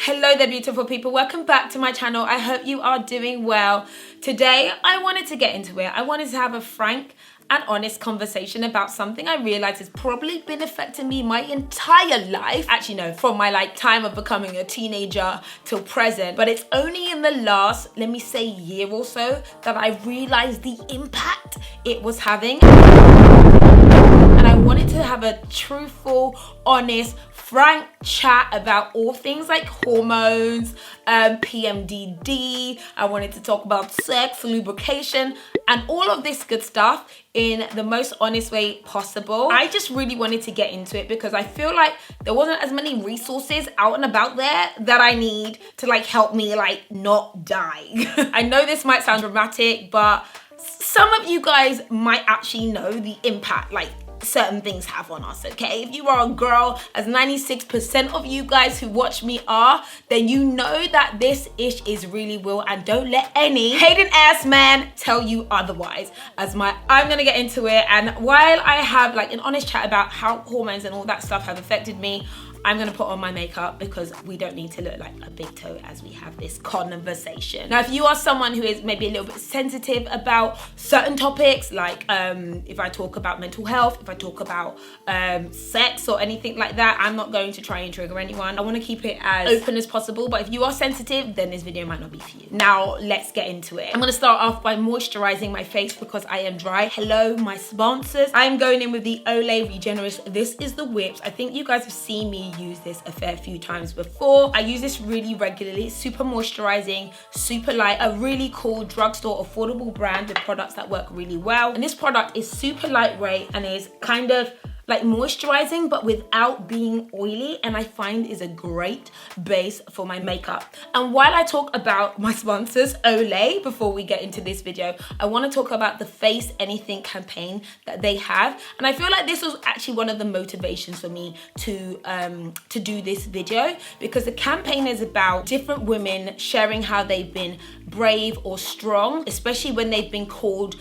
Hello there, beautiful people. Welcome back to my channel. I hope you are doing well. Today, I wanted to get into it. I wanted to have a frank and honest conversation about something I realized has probably been affecting me my entire life. Actually, no, from my time of becoming a teenager till present. But it's only in the last, let me say, year or so that I realized the impact it was having. And I wanted to have a truthful, honest, frank chat about all things like hormones, Pmdd. I wanted to talk about sex, lubrication, and all of this good stuff in the most honest way possible. I just really wanted to get into it because I feel like there wasn't as many resources out and about there that I need to help me not die. I know this might sound dramatic, but some of you guys might actually know the impact certain things have on us, okay? If you are a girl, as 96% of you guys who watch me are, then you know that this ish is really real, and don't let any hating ass man tell you otherwise. I'm gonna get into it, and while I have an honest chat about how hormones and all that stuff have affected me, I'm gonna put on my makeup because we don't need to look like a big toe as we have this conversation. Now, if you are someone who is maybe a little bit sensitive about certain topics, if I talk about mental health, if I talk about sex or anything like that, I'm not going to try and trigger anyone. I wanna keep it as open as possible, but if you are sensitive, then this video might not be for you. Now, let's get into it. I'm gonna start off by moisturizing my face because I am dry. Hello, my sponsors. I'm going in with the Olay Regenerist. This is the Whips. I think you guys have seen me use this a fair few times before. I use this really regularly. It's super moisturizing, super light, a really cool drugstore affordable brand with products that work really well. And this product is super lightweight and is kind of moisturizing but without being oily, and I find is a great base for my makeup. And while I talk about my sponsors, Olay, before we get into this video, I want to talk about the Face Anything campaign that they have. And I feel like this was actually one of the motivations for me to do this video, because the campaign is about different women sharing how they've been brave or strong, especially when they've been called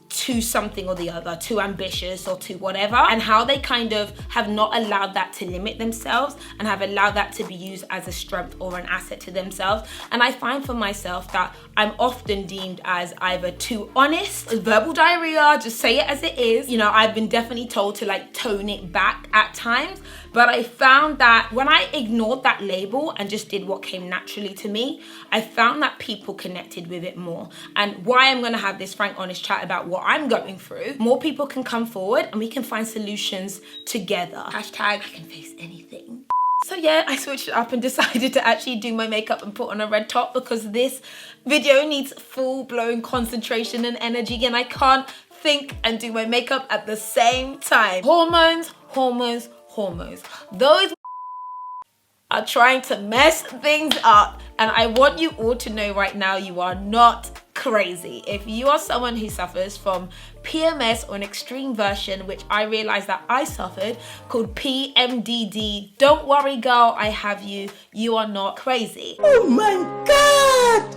to something or the other, too ambitious or to whatever, and how they kind of have not allowed that to limit themselves and have allowed that to be used as a strength or an asset to themselves. And I find for myself that I'm often deemed as either too honest, verbal diarrhea, just say it as it is. You know, I've been definitely told to tone it back at times, but I found that when I ignored that label and just did what came naturally to me, I found that people connected with it more. And why I'm gonna have this frank, honest chat about what I'm going through, more people can come forward and we can find solutions together. Hashtag I can face anything. So yeah, I switched it up and decided to actually do my makeup and put on a red top because this video needs full-blown concentration and energy, and I can't think and do my makeup at the same time. Hormones. Those are trying to mess things up, and I want you all to know right now, you are not crazy. If you are someone who suffers from PMS or an extreme version, which I realized that I suffered, called Pmdd, don't worry girl, I have you. You are not crazy. Oh my God!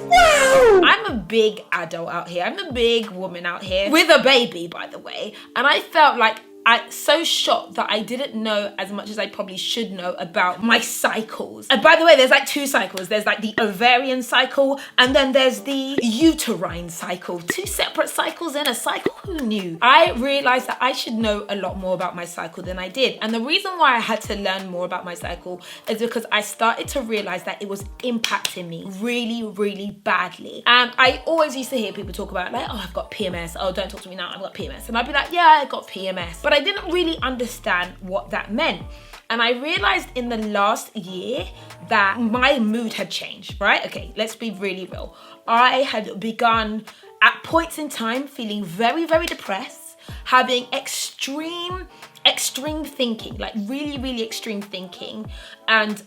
Wow! I'm a big adult out here. I'm a big woman out here with a baby, by the way, and I felt I'm so shocked that I didn't know as much as I probably should know about my cycles. And by the way, there's two cycles. There's the ovarian cycle, and then there's the uterine cycle. Two separate cycles in a cycle. Who knew? I realized that I should know a lot more about my cycle than I did. And the reason why I had to learn more about my cycle is because I started to realize that it was impacting me really, really badly. And I always used to hear people talk about oh, I've got PMS. Oh, don't talk to me now, I've got PMS. And I'd be like, yeah, I got PMS. But I didn't really understand what that meant. And I realized in the last year that my mood had changed, right? Okay, let's be really real. I had begun at points in time feeling very, very depressed, having extreme thinking, really, really extreme thinking, and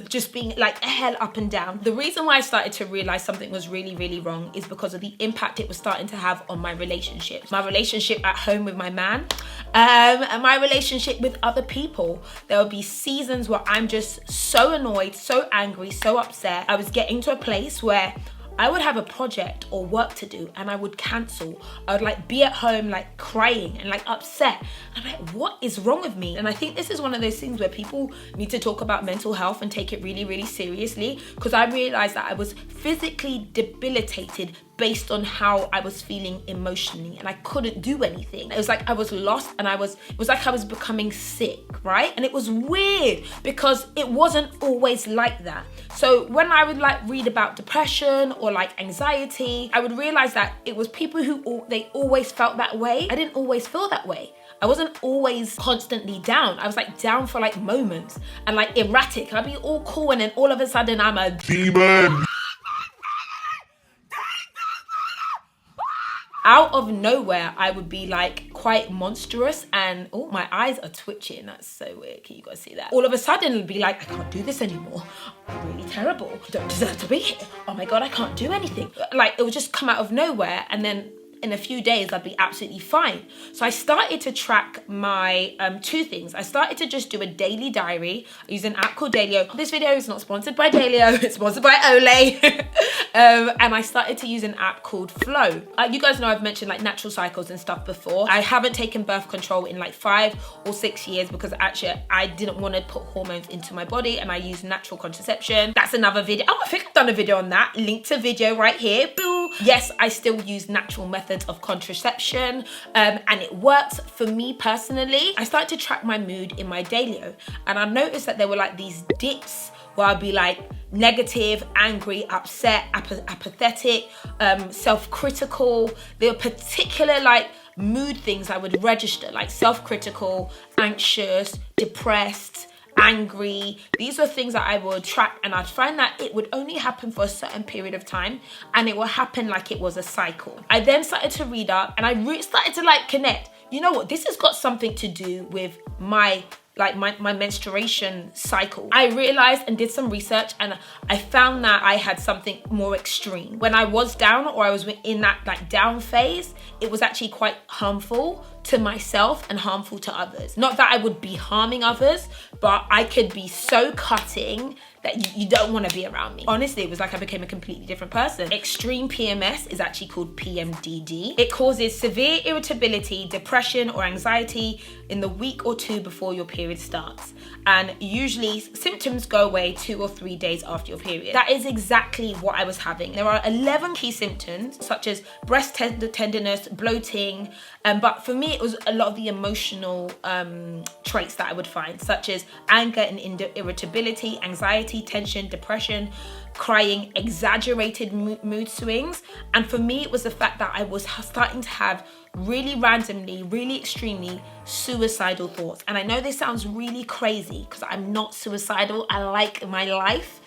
just being a hell up and down. The reason why I started to realize something was really, really wrong is because of the impact it was starting to have on my relationships. My relationship at home with my man, and my relationship with other people. There would be seasons where I'm just so annoyed, so angry, so upset. I was getting to a place where I would have a project or work to do and I would cancel. I would like be at home like crying and like upset. I'm like, what is wrong with me? And I think this is one of those things where people need to talk about mental health and take it really, really seriously, because I realized that I was physically debilitated based on how I was feeling emotionally, and I couldn't do anything. It was like I was lost, and it was like I was becoming sick, right? And it was weird because it wasn't always like that. So when I would like read about depression or like anxiety, I would realize that it was people who they always felt that way. I didn't always feel that way. I wasn't always constantly down. I was like down for like moments and like erratic. I'd be all cool and then all of a sudden I'm a demon. Out of nowhere, I would be like quite monstrous and, oh, my eyes are twitching. That's so weird. Can you guys see that? All of a sudden, it'd be like, I can't do this anymore. I'm really terrible. I don't deserve to be here. Oh my God, I can't do anything. Like, it would just come out of nowhere, and then in a few days, I'd be absolutely fine. So I started to track my two things. I started to just do a daily diary. I use an app called Dailyo. This video is not sponsored by Dailyo, it's sponsored by Olay. And I started to use an app called Flow. You guys know I've mentioned like natural cycles and stuff before. I haven't taken birth control in like 5 or 6 years because actually I didn't want to put hormones into my body, and I use natural contraception. That's another video. Oh, I think I've done a video on that. Link to video right here. Boo. Yes, I still use natural methods of contraception, and it works for me personally. I started to track my mood in my Dailyo, and I noticed that there were like these dips where I'd be like negative, angry, upset, apathetic, self-critical. There were particular like mood things I would register, like self-critical, anxious, depressed, angry. These were things that I would track, and I'd find that it would only happen for a certain period of time, and it will happen like it was a cycle. I then started to read up, and I started to like connect. You know what? This has got something to do with my menstruation cycle. I realized and did some research, and I found that I had something more extreme. When I was down, or I was in that like down phase, it was actually quite harmful to myself and harmful to others. Not that I would be harming others, but I could be so cutting that you don't want to be around me. Honestly, it was like I became a completely different person. Extreme PMS is actually called Pmdd. It causes severe irritability, depression, or anxiety in the week or 2 before your period starts. And usually symptoms go away 2 or 3 days after your period. That is exactly what I was having. There are 11 key symptoms, such as breast tenderness, bloating, but for me, it was a lot of the emotional traits that I would find, such as anger and irritability, anxiety, tension, depression, crying, exaggerated mood swings. And for me, it was the fact that I was starting to have really randomly, really extremely suicidal thoughts. And I know this sounds really crazy because I'm not suicidal. I like my life.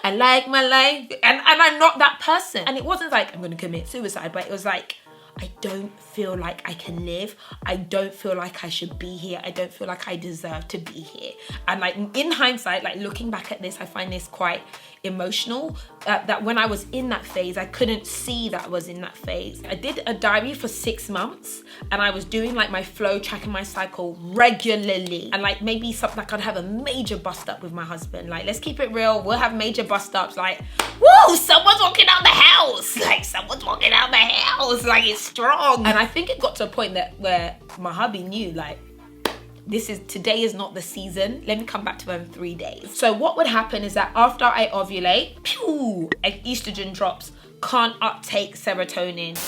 I like my life. And I'm not that person. And it wasn't like I'm going to commit suicide, but it was like, I don't feel like I can live. I don't feel like I should be here. I don't feel like I deserve to be here. And like in hindsight, like looking back at this, I find this quite emotional, that when I was in that phase, I couldn't see that I was in that phase. I did a diary for 6 months, and I was doing like my flow, tracking my cycle regularly. And like maybe something like I'd have a major bust up with my husband. Like, let's keep it real. We'll have major bust ups. Like, whoa, someone's walking out the house. Like, someone's walking out the house. Like, it's strong. And I think it got to a point that where my hubby knew, like, today is not the season. Let me come back to her in 3 days. So what would happen is that after I ovulate, pew, estrogen drops, can't uptake serotonin.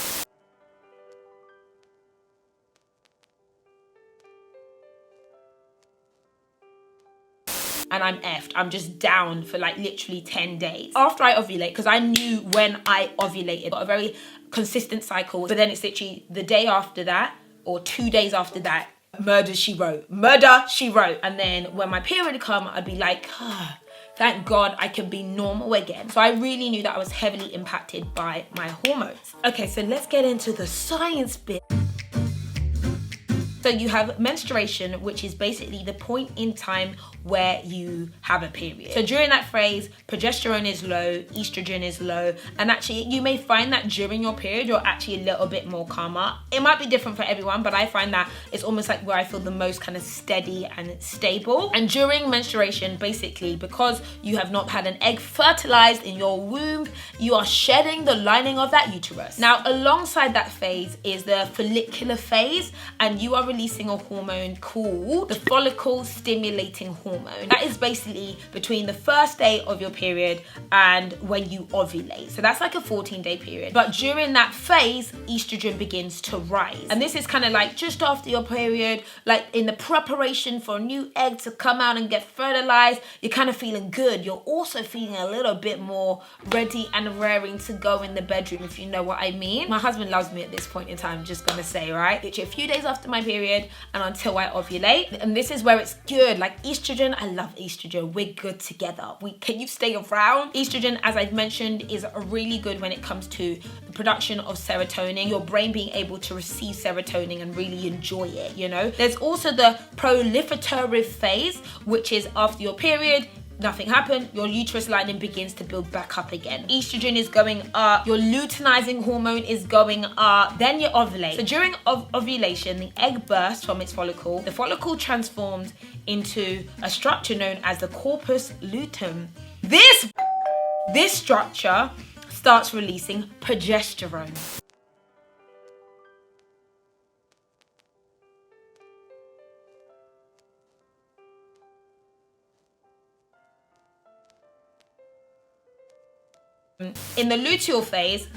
And I'm effed. I'm just down for like literally 10 days. After I ovulate, because I knew when I ovulated, got a very consistent cycle, but then it's literally the day after that or 2 days after that, murder she wrote. And then when my period would come, I'd be like, thank God I can be normal again. So I really knew that I was heavily impacted by my hormones. Okay, so let's get into the science bit. So you have menstruation, which is basically the point in time where you have a period. So during that phase, progesterone is low, estrogen is low, and actually you may find that during your period you're actually a little bit more calmer. It might be different for everyone, but I find that it's almost like where I feel the most kind of steady and stable. And during menstruation, basically, because you have not had an egg fertilized in your womb, you are shedding the lining of that uterus. Now, alongside that phase is the follicular phase, and you are releasing a hormone called the follicle stimulating hormone. That is basically between the first day of your period and when you ovulate. So that's like a 14-day period. But during that phase, estrogen begins to rise. And this is kind of like just after your period, like in the preparation for a new egg to come out and get fertilized. You're kind of feeling good. You're also feeling a little bit more ready and raring to go in the bedroom, if you know what I mean. My husband loves me at this point in time, I'm just gonna say, right? Literally a few days after my period and until I ovulate. And this is where it's good. Like estrogen, I love estrogen. We're good together. Can you stay around? Estrogen, as I've mentioned, is really good when it comes to the production of serotonin, your brain being able to receive serotonin and really enjoy it, you know? There's also the proliferative phase, which is after your period, nothing happened, your uterus lining begins to build back up again. Estrogen is going up, your luteinizing hormone is going up, then you ovulate. So during ovulation, the egg bursts from its follicle. The follicle transforms into a structure known as the corpus luteum. This structure starts releasing progesterone. In the luteal phase,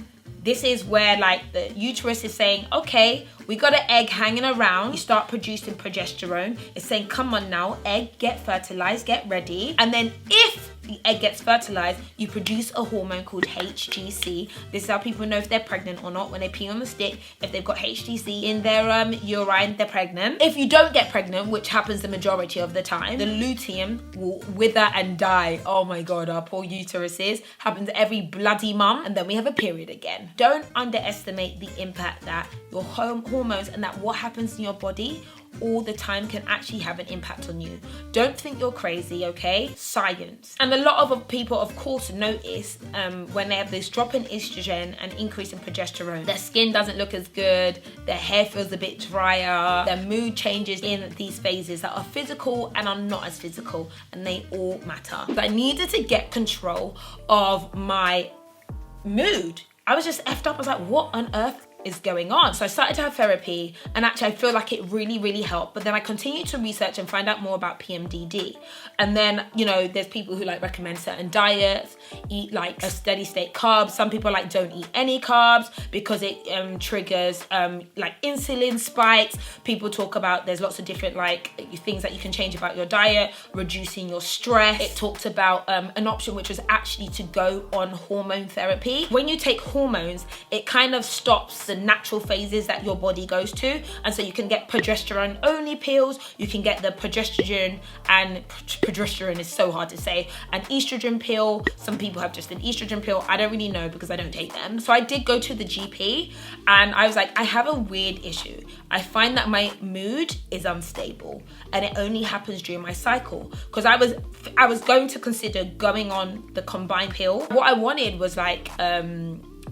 this is where like the uterus is saying, okay, we got an egg hanging around. You start producing progesterone. It's saying, come on now, egg, get fertilized, get ready. And then if the egg gets fertilized, you produce a hormone called HGC. This is how people know if they're pregnant or not. When they pee on the stick, if they've got HGC in their urine, they're pregnant. If you don't get pregnant, which happens the majority of the time, the luteum will wither and die. Oh my God, our poor uteruses. Happens every bloody month, and then we have a period again. Don't underestimate the impact that your hormones and that what happens in your body all the time can actually have an impact on you. Don't think you're crazy, okay? Science. And a lot of people, of course, notice when they have this drop in estrogen and increase in progesterone, their skin doesn't look as good, their hair feels a bit drier, their mood changes in these phases that are physical and are not as physical, and they all matter. So I needed to get control of my mood. I was just effed up. I was like, what on earth is going on? So I started to have therapy, and actually I feel like it really helped. But then I continued to research and find out more about Pmdd. And then, you know, there's people who like recommend certain diets, eat like a steady state carbs. Some people like don't eat any carbs because it triggers like insulin spikes. People talk about there's lots of different like things that you can change about your diet, reducing your stress. It talked about an option which was actually to go on hormone therapy. When you take hormones, it kind of stops the natural phases that your body goes to, and so you can get progesterone only pills, you can get the progesterone is so hard to say, an estrogen pill. Some people have just an estrogen pill. I don't really know because I don't take them. So I did go to the GP, and I was like, I have a weird issue. I find that my mood is unstable, and it only happens during my cycle, because I was going to consider going on the combined pill. What I wanted was like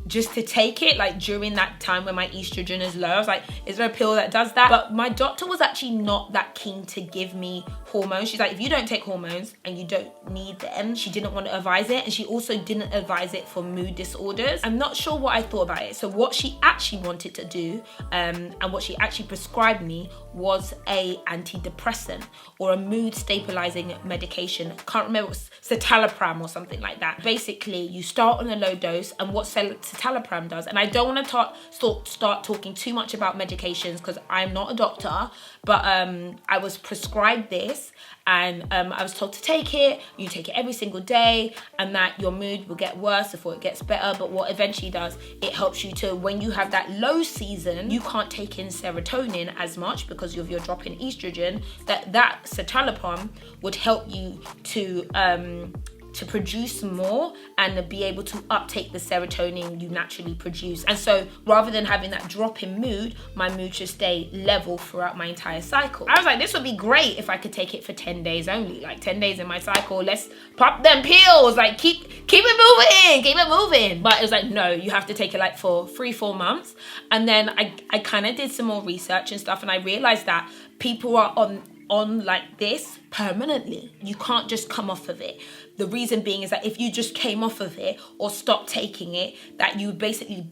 just to take it like during that time when my estrogen is low. I was like, is there a pill that does that? But my doctor was actually not that keen to give me hormones. She's like, if you don't take hormones and you don't need them, she didn't want to advise it. And she also didn't advise it for mood disorders. I'm not sure what I thought about it. So what she actually wanted to do and what she actually prescribed me was a antidepressant or a mood stabilizing medication. I can't remember, it was citalopram or something like that. Basically, you start on a low dose, and what citalopram does, and I don't want to start talking too much about medications because I'm not a doctor, but I was prescribed this, and I was told to take it. You take it every single day, and that your mood will get worse before it gets better. But what eventually does, it helps you to, when you have that low season, you can't take in serotonin as much because of your drop in estrogen, that citalopram would help you to to produce more and be able to uptake the serotonin you naturally produce. And so rather than having that drop in mood, my mood should stay level throughout my entire cycle. I was like, this would be great if I could take it for 10 days only, like 10 days in my cycle. Let's pop them pills, like keep it moving. But it was like, no, you have to take it like for 3-4 months. And then I kind of did some more research and stuff, and I realized that people are on like this permanently. You can't just come off of it. The reason being is that if you just came off of it or stopped taking it, that you would basically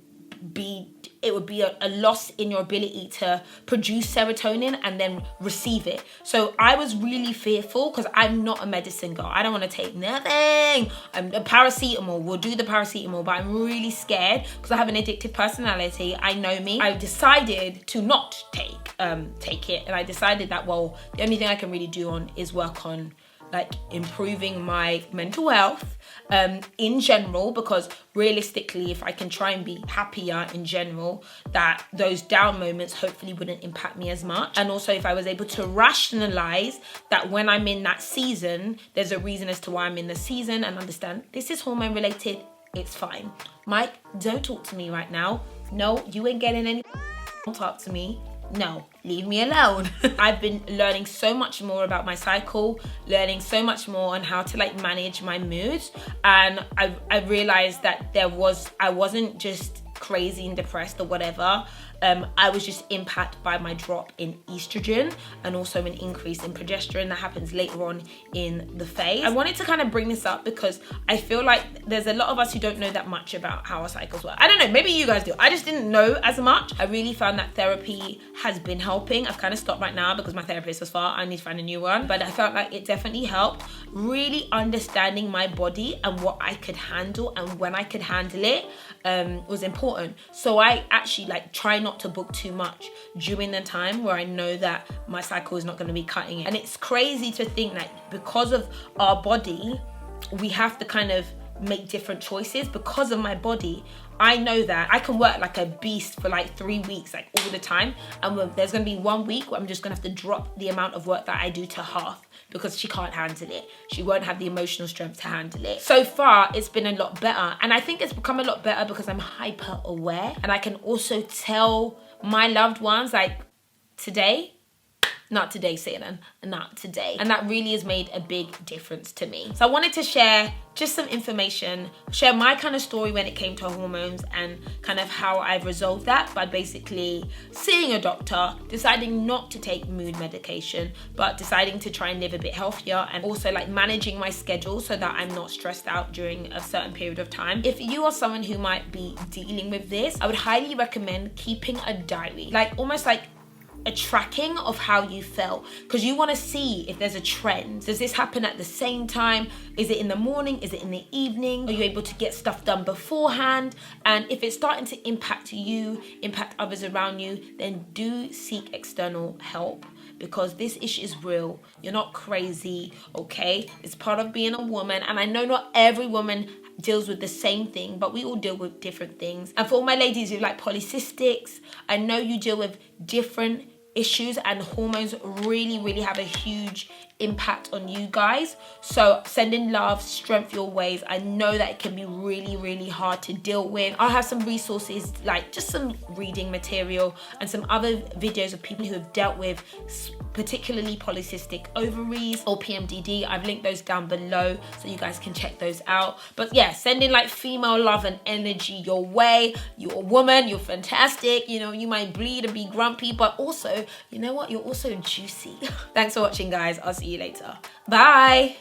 it would be a loss in your ability to produce serotonin and then receive it. So I was really fearful because I'm not a medicine girl. I don't want to take nothing. I'm a paracetamol. We'll do the paracetamol, but I'm really scared because I have an addictive personality. I know me. I decided to not take it, and I decided that, well, the only thing I can really do is work on like improving my mental health in general, because realistically, if I can try and be happier in general, that those down moments hopefully wouldn't impact me as much. And also if I was able to rationalize that when I'm in that season, there's a reason as to why I'm in the season, and understand this is hormone related, it's fine. Mike, don't talk to me right now. No, you ain't getting any. Don't talk to me. No, leave me alone. I've been learning so much more about my cycle, learning so much more on how to like manage my moods. And I realized that I wasn't just crazy and depressed or whatever. I was just impacted by my drop in estrogen and also an increase in progesterone that happens later on in the phase. I wanted to kind of bring this up because I feel like there's a lot of us who don't know that much about how our cycles work. I don't know, maybe you guys do. I just didn't know as much. I really found that therapy has been helping. I've kind of stopped right now because my therapist was far. I need to find a new one. But I felt like it definitely helped. Really understanding my body and what I could handle and when I could handle it was important. So I actually like try not to book too much during the time where I know that my cycle is not going to be cutting it. And it's crazy to think that because of our body, we have to kind of make different choices. Because of my body, I know that I can work like a beast for like 3 weeks, like all the time. And there's going to be 1 week where I'm just going to have to drop the amount of work that I do to half because she can't handle it. She won't have the emotional strength to handle it. So far, it's been a lot better. And I think it's become a lot better because I'm hyper aware. And I can also tell my loved ones, like, today, not today, Satan, not today. And that really has made a big difference to me. So I wanted to share just some information, share my kind of story when it came to hormones and kind of how I've resolved that by basically seeing a doctor, deciding not to take mood medication, but deciding to try and live a bit healthier, and also like managing my schedule so that I'm not stressed out during a certain period of time. If you are someone who might be dealing with this, I would highly recommend keeping a diary, like almost like a tracking of how you felt, because you want to see if there's a trend. Does this happen at the same time? Is it in the morning? Is it in the evening? Are you able to get stuff done beforehand? And if it's starting to impact you, impact others around you, then do seek external help, because this issue is real. You're not crazy, okay? It's part of being a woman, and I know not every woman deals with the same thing, but we all deal with different things. And for all my ladies who like polycystics, I know you deal with different issues, and hormones really have a huge impact on you guys. So sending love, strength your ways. I know that it can be really hard to deal with. I'll have some resources, like just some reading material and some other videos of people who have dealt with particularly polycystic ovaries or PMDD. I've linked those down below so you guys can check those out. But yeah, sending like female love and energy your way. You're a woman, you're fantastic. You know, you might bleed and be grumpy, but also, you know what? You're also juicy. Thanks for watching, guys. I'll see you later. Bye.